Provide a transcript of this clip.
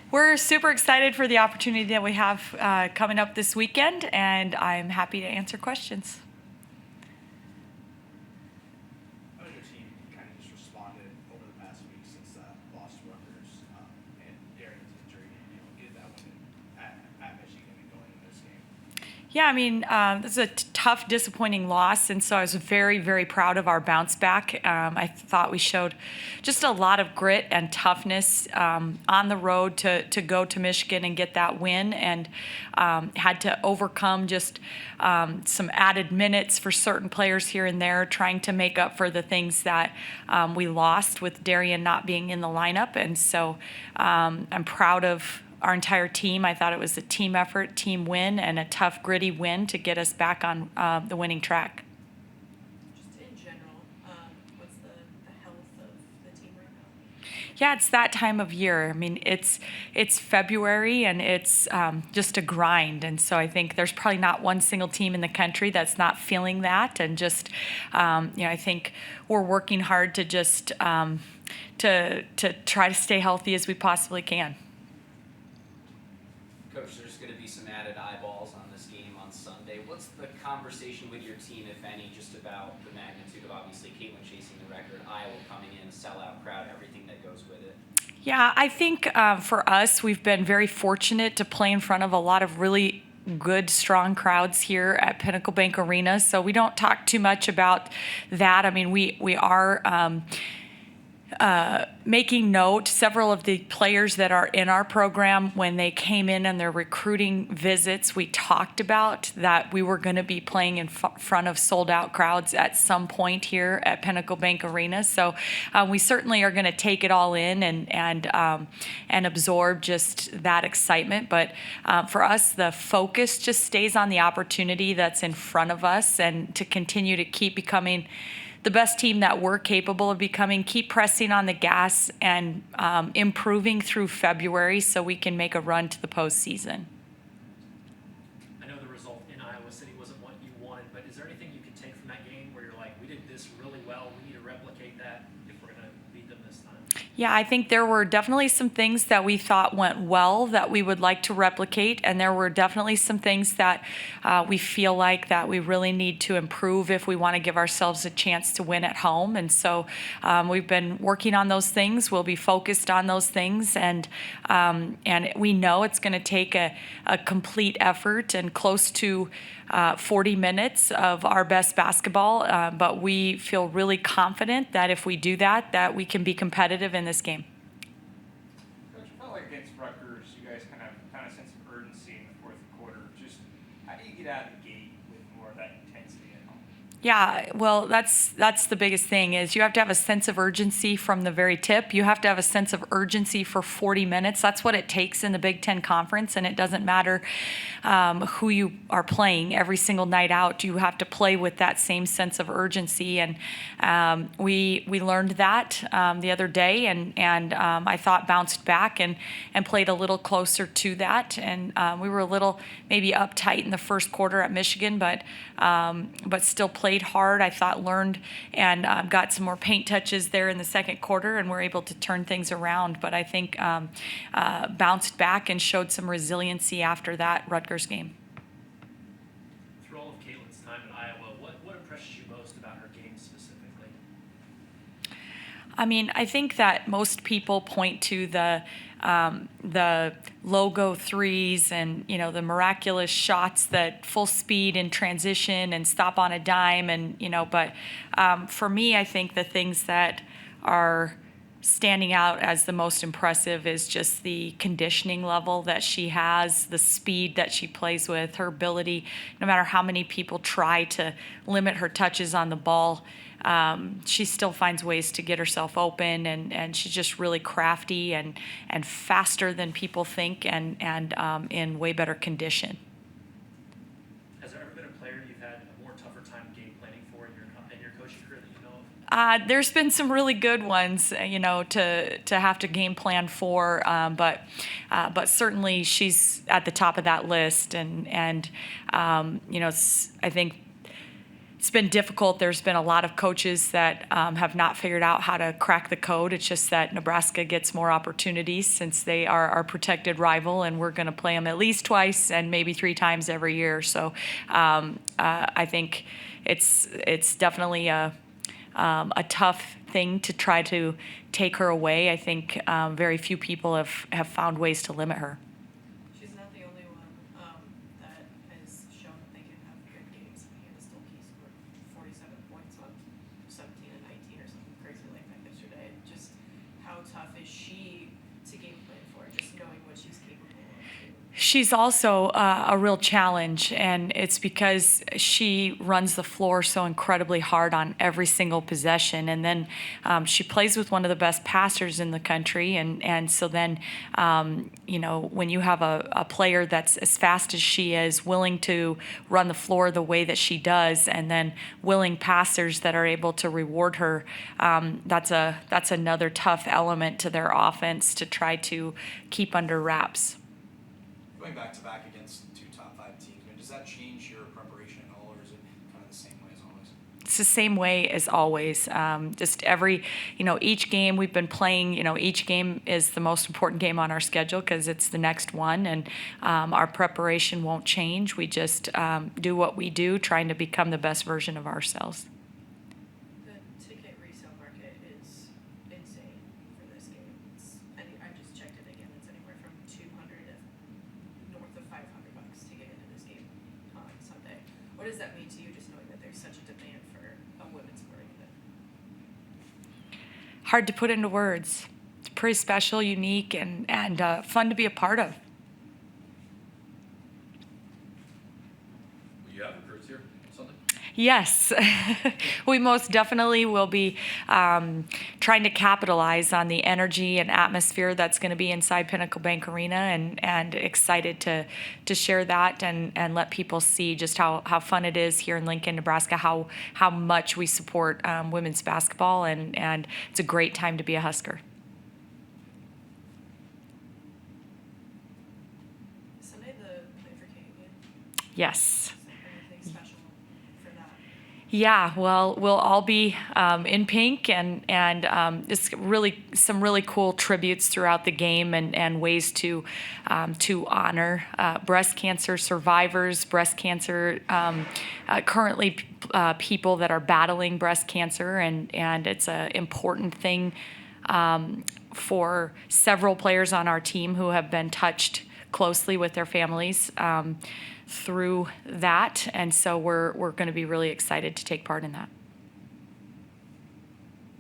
We're super excited for the opportunity that we have coming up this weekend, and I'm happy to answer questions. How has your team kind of just responded over the past week since lost to Rutgers and Darian's injury, get that win at Michigan and going into this game? Yeah, I mean, this is a tough, disappointing loss, and so I was very, very proud of our bounce back. I thought we showed just a lot of grit and toughness on the road to go to Michigan and get that win, and had to overcome just some added minutes for certain players here and there, trying to make up for the things that we lost with Darian not being in the lineup. And so I'm proud of our entire team. I thought it was a team effort, team win, and a tough, gritty win to get us back on the winning track. Just in general, what's the health of the team right now? Yeah, it's that time of year. I mean, it's February, and it's just a grind. And so I think there's probably not one single team in the country that's not feeling that. And just, I think we're working hard to just to try to stay healthy as we possibly can. Coach, there's going to be some added eyeballs on this game on Sunday. What's the conversation with your team, if any, just about the magnitude of obviously Caitlin chasing the record, Iowa coming in, a sellout crowd, everything that goes with it? Yeah, I think for us, we've been very fortunate to play in front of a lot of really good, strong crowds here at Pinnacle Bank Arena. So we don't talk too much about that. I mean, we are making note, several of the players that are in our program, when they came in on their recruiting visits, we talked about that we were going to be playing in front of sold out crowds at some point here at Pinnacle Bank Arena. So we certainly are going to take it all in and absorb just that excitement. But for us, the focus just stays on the opportunity that's in front of us, and to continue to keep becoming the best team that we're capable of becoming, keep pressing on the gas and improving through February so we can make a run to the postseason. I know the result in Iowa City wasn't what you wanted, but is there anything you can take from that game where you're like, we did this really well, we need to replicate that if we're going to beat them this time? Yeah, I think there were definitely some things that we thought went well that we would like to replicate, and there were definitely some things that we feel like that we really need to improve if we want to give ourselves a chance to win at home. And so we've been working on those things. We'll be focused on those things, and we know it's going to take a complete effort and close to 40 minutes of our best basketball, but we feel really confident that if we do that, that we can be competitive in this game. Coach, I felt like against Rutgers, you guys kind of found a sense of urgency in the fourth quarter. Just how do you get out of the gate with more of that intensity at home? Yeah, well, that's the biggest thing is you have to have a sense of urgency from the very tip. You have to have a sense of urgency for 40 minutes. That's what it takes in the Big Ten Conference, and it doesn't matter who you are playing. Every single night out, you have to play with that same sense of urgency, and we learned that the other day, and I thought bounced back and played a little closer to that, and we were a little maybe uptight in the first quarter at Michigan, but still played hard. I thought learned and got some more paint touches there in the second quarter, and were able to turn things around. But I think bounced back and showed some resiliency after that Rutgers game. Through all of Caitlin's time at Iowa, what impresses you most about her game specifically? I mean, I think that most people point to the logo threes and, the miraculous shots that full speed and transition and stop on a dime. And, but for me, I think the things that are standing out as the most impressive is just the conditioning level that she has, the speed that she plays with, her ability, no matter how many people try to limit her touches on the ball, she still finds ways to get herself open, and she's just really crafty and faster than people think, and in way better condition. Has there ever been a player you've had a more tougher time game planning for in your coaching career that you know of? There's been some really good ones, to have to game plan for, but certainly she's at the top of that list, and I think it's been difficult. There's been a lot of coaches that have not figured out how to crack the code. It's just that Nebraska gets more opportunities since they are our protected rival, and we're going to play them at least twice and maybe 3 times every year. So I think it's definitely a tough thing to try to take her away. I think very few people have found ways to limit her. She's not the only one that has shown that they can have good games. Hannah Stolke scored 47 points on 17 and 19 or something crazy like that yesterday. Just how tough is she to game plan for, just knowing what she's capable of doing? She's also a real challenge, and it's because she runs the floor so incredibly hard on every single possession. And then she plays with one of the best passers in the country. And so then, when you have a player that's as fast as she is, willing to run the floor the way that she does, and then willing passers that are able to reward her, that's another tough element to their offense to try to keep under wraps. Going back against 2 top 5 teams, does that change your preparation at all, or is it kind of the same way as always? It's the same way as always. Just each game we've been playing, each game is the most important game on our schedule because it's the next one, and our preparation won't change. We just do what we do, trying to become the best version of ourselves. The ticket resale market is insane for this game. I just checked it again. It's anywhere from $200 to north of $500 to get into this game on Sunday. What does that mean to you, just knowing that there's such a demand for a women's sporting event? Hard to put into words. It's pretty special, unique, and fun to be a part of. Will you have recruits here Sunday? Yes, we most definitely will be trying to capitalize on the energy and atmosphere that's going to be inside Pinnacle Bank Arena, and excited to share that and let people see just how fun it is here in Lincoln, Nebraska, how much we support women's basketball, and it's a great time to be a Husker. Sunday, the play for Canadian. Yes. Anything special for that? Yeah, well, we'll all be in pink, and just some really cool tributes throughout the game, and ways to honor breast cancer survivors, breast cancer currently people that are battling breast cancer, and it's an important thing for several players on our team who have been touched closely with their families through that, and so we're going to be really excited to take part in that.